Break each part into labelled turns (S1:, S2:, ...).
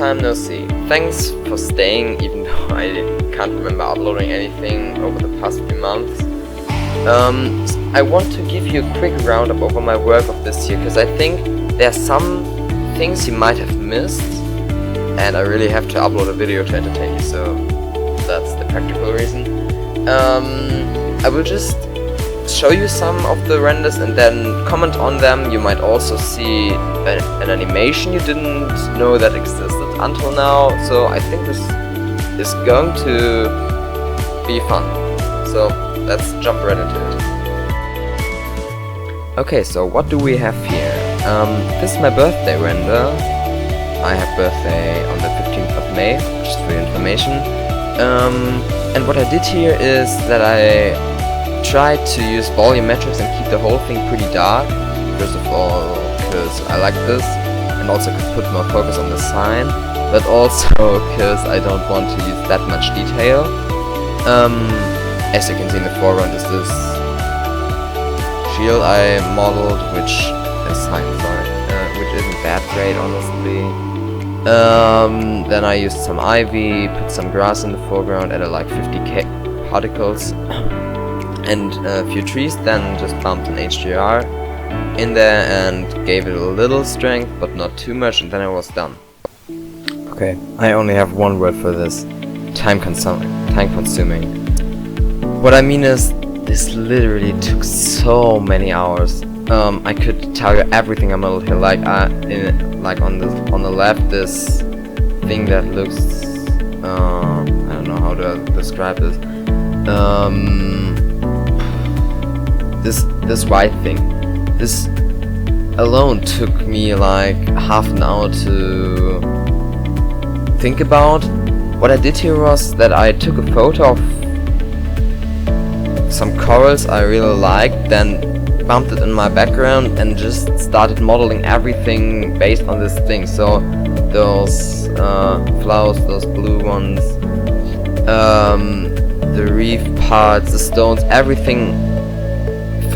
S1: time no see. Thanks for staying, even though I can't remember uploading anything over the past few months. I want to give you a quick roundup over my work of this year, because I think there are some things you might have missed, and I really have to upload a video to entertain you, so that's the practical reason. I will just show you some of the renders and then comment on them. You might also see an animation you didn't know that existed until now, so I think this is going to be fun. So let's jump right into it. Okay, so what do we have here? This is my birthday render. I have birthday on the 15th of May, just for your information. And what I did here is that I tried to use volumetrics and keep the whole thing pretty dark. First of all, because I like this, and also could put more focus on the sign, but also because I don't want to use that much detail. As you can see in the foreground is this shield I modeled, which isn't that great, honestly. Then I used some ivy, put some grass in the foreground, added like 50k particles, and a few trees, then just bumped an HDR in there and gave it a little strength, but not too much, and then I was done. Okay, I only have one word for this: time consuming. What I mean is, this literally took so many hours. I could tell you everything I modeled here, like on the left, this thing that looks I don't know how to describe this. This white thing. This alone took me like half an hour to think about. What I did here was that I took a photo of some corals I really liked, then bumped it in my background and just started modeling everything based on this thing. So those flowers, those blue ones, the reef parts, the stones, everything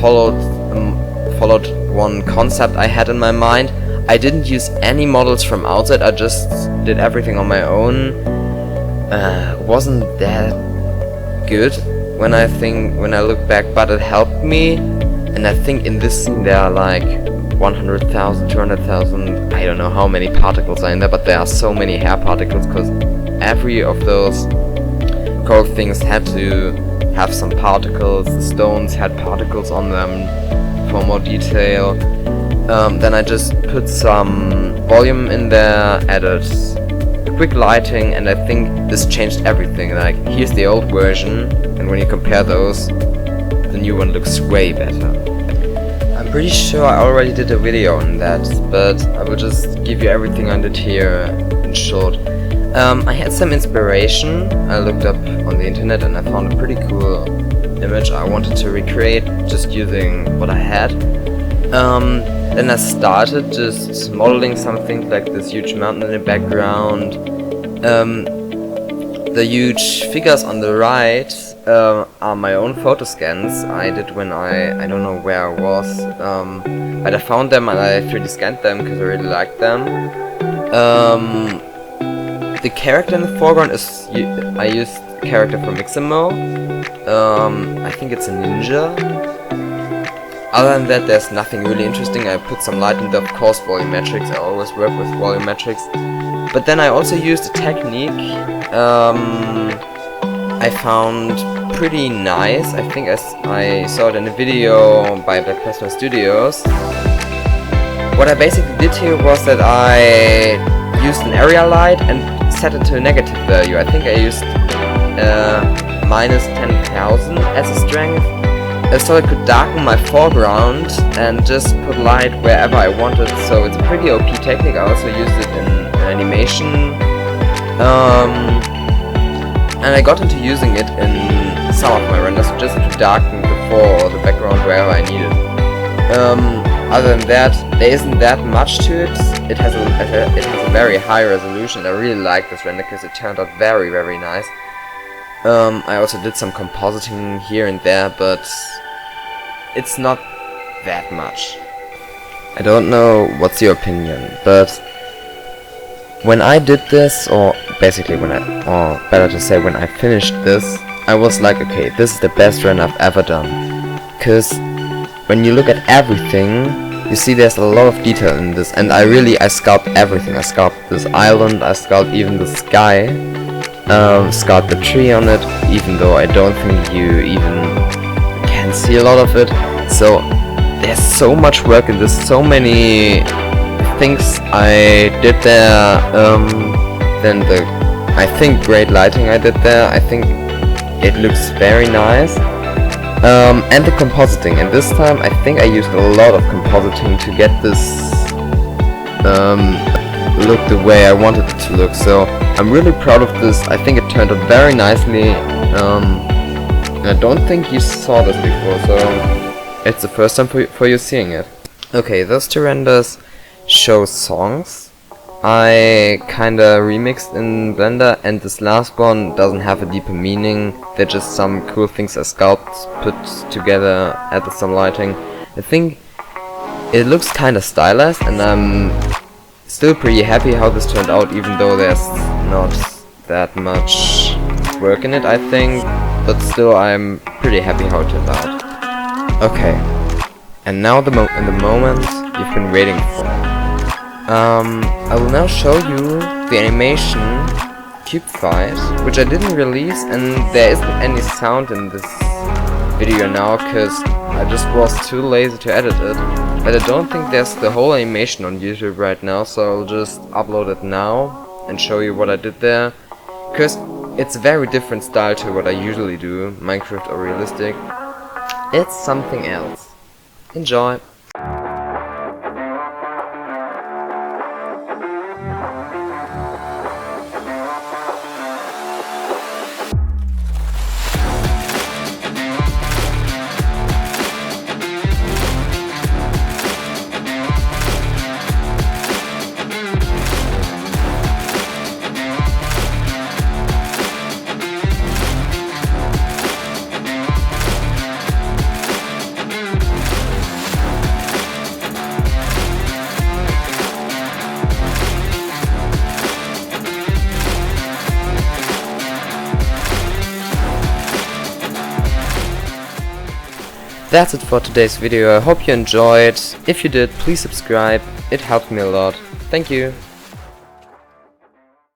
S1: followed one concept I had in my mind. I didn't use any models from outside, I just did everything on my own. Wasn't that good when I look back, but it helped me. And I think in this scene there are like 100,000, 200,000, I don't know how many particles are in there, but there are so many hair particles, because every of those coral things had to have some particles. The stones had particles on them for more detail. Then I just put some volume in there, added quick lighting, and I think this changed everything. Like, here's the old version, and when you compare those, the new one looks way better. I'm pretty sure I already did a video on that, but I will just give you everything I did here in short. I had some inspiration. I looked up on the internet and I found a pretty cool image I wanted to recreate just using what I had. Then I started just modeling something like this huge mountain in the background. The huge figures on the right are my own photo scans I did when I don't know where I was, but I found them and I 3D scanned them because I really liked them. The character in the foreground is, I used a character from Mixamo. I think it's a ninja. Other than that, there's nothing really interesting. I put some light in there, of course, volumetrics. I always work with volumetrics. But then I also used a technique I found pretty nice. I think I saw it in a video by Black Plasma Studios. What I basically did here was that I used an area light and set it to a negative value. I think I used minus 10,000 as a strength, so I could darken my foreground and just put light wherever I wanted. So it's a pretty OP technique. I also used it in animation, and I got into using it in some of my renders just to darken the fore or the background wherever I needed. Other than that, there isn't that much to it. It has a very high resolution. I really like this render because it turned out very, very nice. I also did some compositing here and there, but it's not that much. I don't know what's your opinion, but When I did this, or basically or better to say, when I finished this, I was like, okay, this is the best run I've ever done. Cause when you look at everything, you see there's a lot of detail in this, and I sculpted everything. I sculpted this island, I sculpted even the sky, sculpted the tree on it, even though I don't think you even can see a lot of it. So there's so much work in this, so many things I did there. Then I think great lighting I did there. I think it looks very nice. And the compositing, and this time I think I used a lot of compositing to get this look the way I wanted it to look. So I'm really proud of this. I think it turned out very nicely. I don't think you saw this before, so it's the first time for you seeing it. Okay, those two renders show songs I kinda remixed in Blender, and this last one doesn't have a deeper meaning. They're just some cool things I sculpted, put together, added some lighting. I think it looks kinda stylized, and I'm still pretty happy how this turned out, even though there's not that much work in it, I think. But still, I'm pretty happy how it turned out. Okay, and now the moment you've been waiting for. I will now show you the animation Cube Fight, which I didn't release, and there isn't any sound in this video now, cause I just was too lazy to edit it. But I don't think there's the whole animation on YouTube right now, so I'll just upload it now and show you what I did there, cause it's a very different style to what I usually do, Minecraft or realistic. It's something else. Enjoy! That's it for today's video. I hope you enjoyed. If you did, please subscribe. It helped me a lot. Thank you.